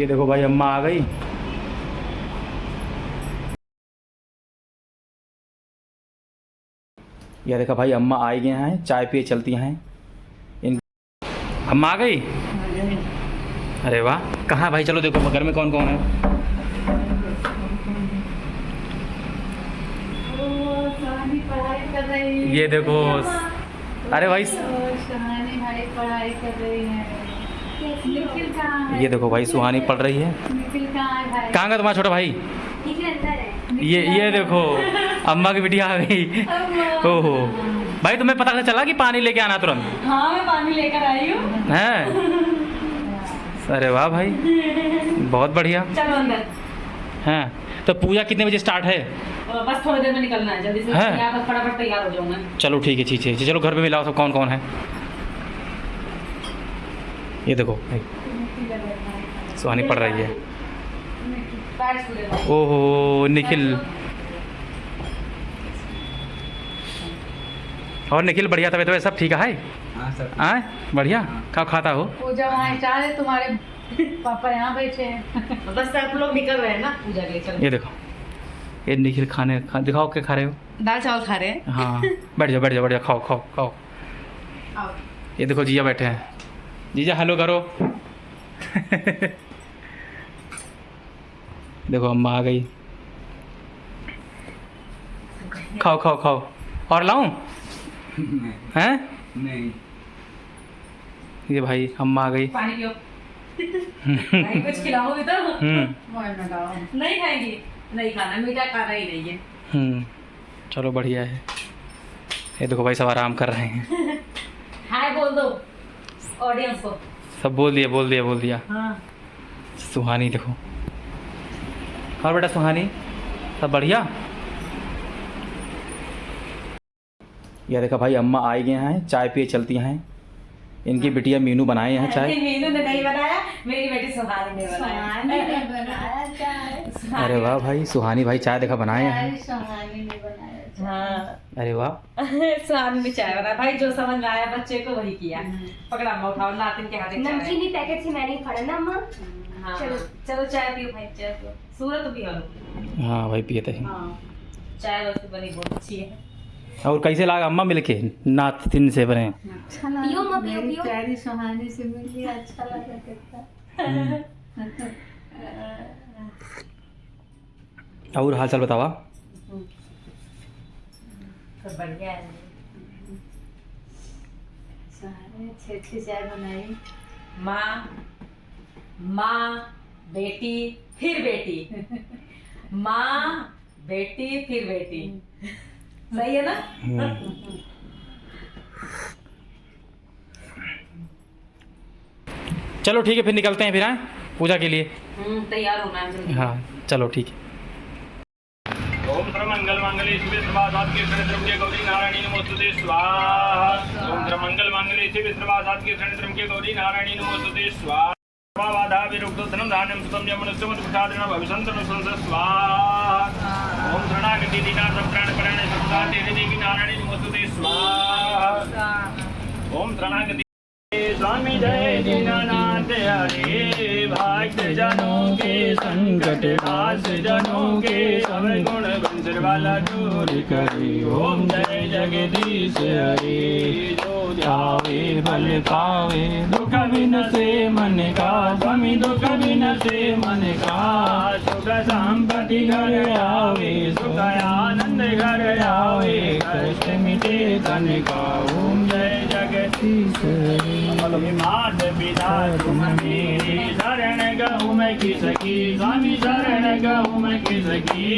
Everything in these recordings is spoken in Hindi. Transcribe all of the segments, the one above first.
ये देखो भाई अम्मा आ गई। ये देखो भाई अम्मा आ गए हैं, चाय पिए चलती हैं। इन अम्मा आ गई। अरे वाह, कहाँ भाई? चलो देखो घर में कौन कौन है। ये देखो। अरे भाई पढ़ाई कर रही है। निखिल कहाँ है? ये देखो भाई सुहानी पढ़ रही है। निखिल कहाँ है भाई? कहाँ का तुम्हारा छोटा भाई? ये देखो अम्मा की बिटिया आ गई। ओहो भाई, तुम्हें पता चला कि पानी लेके आना तुरंत? हाँ, मैं पानी लेकर आई हूँ। हैं? अरे वाह भाई, बहुत बढ़िया। चलो अंदर। हैं तो पूजा कितने बजे स्टार्ट है? बस थोड़ी देर में निकलना है, जल्दी से यहाँ पर फटाफट तैयार हो जाऊंगा। चलो ठीक है, ठीक है। चलो घर पे मिलाओ सब कौन कौन है। ये देखो भाई सुहानी पढ़ रही है। ओहो निखिल। और निखिल बढ़िया तबीयत है? सब ठीक है? हाँ सर। आए बढ़िया। कब खाता हो? पूजा वहाँ चाह रहे, तुम्हारे पापा यहाँ बैठे हैं। बस आप लोग निकल रहे हैं ना पूजा के लिए। चलो ये देखो, ये निखिल दिखाओ क्या खा रहे हो? दाल चावल खा रहे हैं। हाँ बैठ जाओ बैठ जाओ बैठ जाओ, खाओ खाओ खाओ। आओ। ये देखो जीजा बैठे हैं। जीजा हेलो करो। देखो अम्मा आ गई। खाओ खाओ खाओ। और लाऊं? हैं? नहीं। ये भाई अम्मा आ गई। पानी पियो। भाई कुछ खिलाओगे तो? नहीं खाएंगी। नहीं खाना, मीठा खाना ही नहीं है। चलो बढ़िया है। ये देखो भाई सब आराम कर रहे हैं। हाय बोल दो ऑडियंस को। सब बोल दिया। हाँ। सुहानी देखो। और बेटा सुहानी सब बढ़िया। ये देखो भाई अम्मा आ गए हैं, चाय पिए चलती हैं। इनकी बिटिया मीनू बनाए हैं चाय। मीनू ने नहीं बनाया, मेरी बेटी सुहानी ने बनाया चाय। अरे वाह भाई, सुहानी भाई चाय देखा बनाए हैं। सुहानी ने बनाया। हाँ। अरे वाह। सुहानी ने चाय बनाया। भाई जो समझ में आया बच्चे को वही किया। पकड़ा अम्मा, उठाओ नातिन के हाथ में चाय। नमकीन पैकेट से मैंने खड़ा ना अम्मा। हाँ। चलो चाय पियो भाई, चाय पियो। सूरत भी लो। हाँ भाई पिए थे। हाँ। चाय वैसे बनी बहुत अच्छी है। और कैसे लगा अम्मा मिलके? नातिन से बने। पियो मत पियो पियो। प्यारी सुहानी से मिली, अच्छा लगा कितना। और हाल चाल बतावा। सब बढ़िया है। अच्छी चाय बनाई। माँ बेटी फिर बेटी। माँ बेटी फिर बेटी। सही है ना? चलो ठीक है, फिर निकलते हैं फिर आए पूजा के लिए। तैयार होना है जल्दी। हाँ चलो ठीक है। ओम सर्वमंगल मांगल्ये शिवे सर्वासाधिके शरण्ये गौरी नारायणी नमोस्तुते स्वाहा। ओम सर्वमंगल मांगल्ये शिवे सर्वासाधिके शरण्ये गौरी नारायणी नमोस्तुते स्वाहा। सर्वबाधा विरुद्धो धनं धान्यं सुतं यमनुष्यमत्प्रसादेन भविष्यन्तु संस स्वाहा। ओम शरणागति दीनार्थ प्राणपरायणे सर्वदाते देवी नारायणी नमोस्तुते स्वाहा। ओम शरणागति स्वामी जय दीनानाथ हरे। भक्त जनों के संकट नाश, जनों के सब गुण बंसर वाला दूर करे। ओम जय जगदीश हरे। जो ध्यावे फल पावे, दुख विनसे मन का। स्वामी दुख विनसे मन का। सुख संपत्ति घर आवे, सुख आनंद घर आवे। कष्ट मिटे तन का। ओम जय जगदीश हरे। मात पिता तुम मेरी, शरण गहूँ मैं किसकी। स्वामी शरण गहूँ मैं किसकी।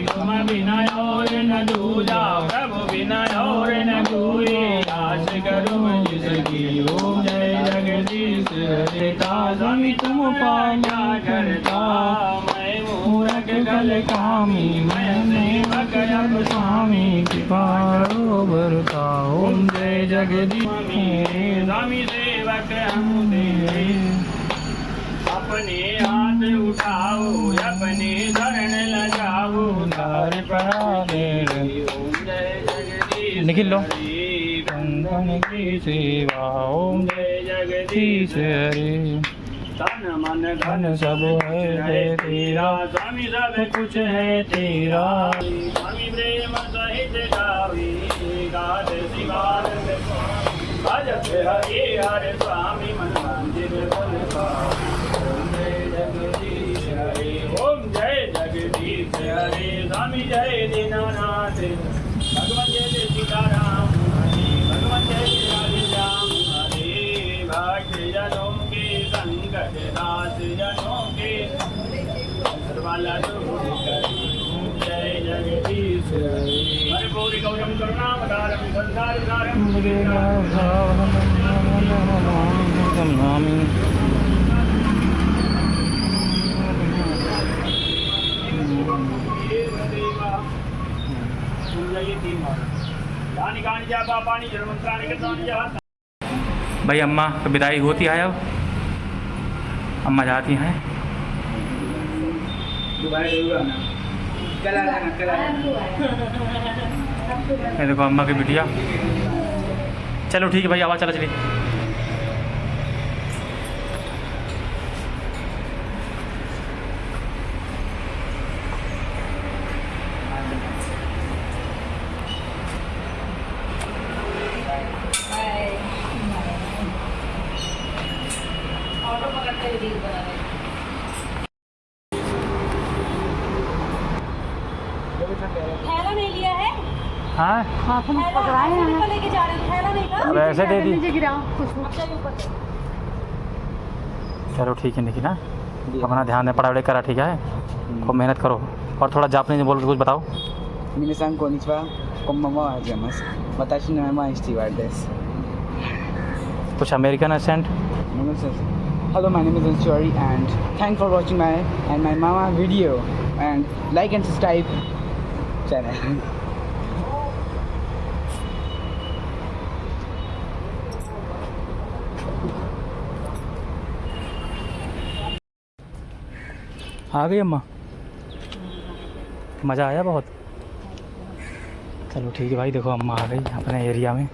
तुम बिना और न दूजा, प्रभु बिना और न कोई। आस करूँ मैं जिसकी। ओम जय जगदीश हरे। स्वामी तुम पाया करता, मैं मूरख कल कामी। मैं सेवक अब स्वामी कृपा बरता। ओम जय जगदीश मेरे। स्वामी सेवक हम तेरे। अपने हाथ उठाओ, अपने शरण लगाओ। तार परा दे। ओम जय जगदीश निखिल लो। बंधन की सेवा। ओम जय जगदीश हरे। तन मन धन सब है तेरा, स्वामी सब कुछ है तेरा। स्वामी प्रेम सहित गावे गाद शिवार भजत हरे हरे स्वामी मन मंदिर बोल ओम जय जगदीश हरे, ओम जय जगदीश हरे। स्वामी जय दीनानाथ, भगवान जय सीताराम हरे, भगवान जय राम हरे। भक्त जनों के संकट नाश जनों के सर्वाला दूर करे, ओम जय जगदीश हरे। हरिपुरी गौरम करुणावतारम संसार सारम भाई अम्मा तो विदाई होती है अब, अम्मा जाती हैं। ये देखो अम्मा की बिटिया। चलो ठीक है भाई, आवाज़ चला चलिए। ऑटो पकड़ते हुए रील बना रहे हैं। थैला नहीं लिया है? हाँ पकड़ाए हैं, लेके जा रहे हैं, थैला नहीं था। वैसे दे दी। अच्छा ऊपर चलो ठीक है निकी ना, अपना ध्यान में पढ़ाई करा, ठीक है, खूब मेहनत करो। और थोड़ा जापानी बोल के कुछ बताओ। 皆さんこんにちは。こんばんは。おはようございます。私の名前はスティワードです。 कुछ American accent. Hello, my name is Anshari and thanks for watching my and my mama video and like and subscribe channel. आ गई अम्मा, मज़ा आया बहुत। चलो ठीक है भाई, देखो अम्मा आ गई अपने एरिया में।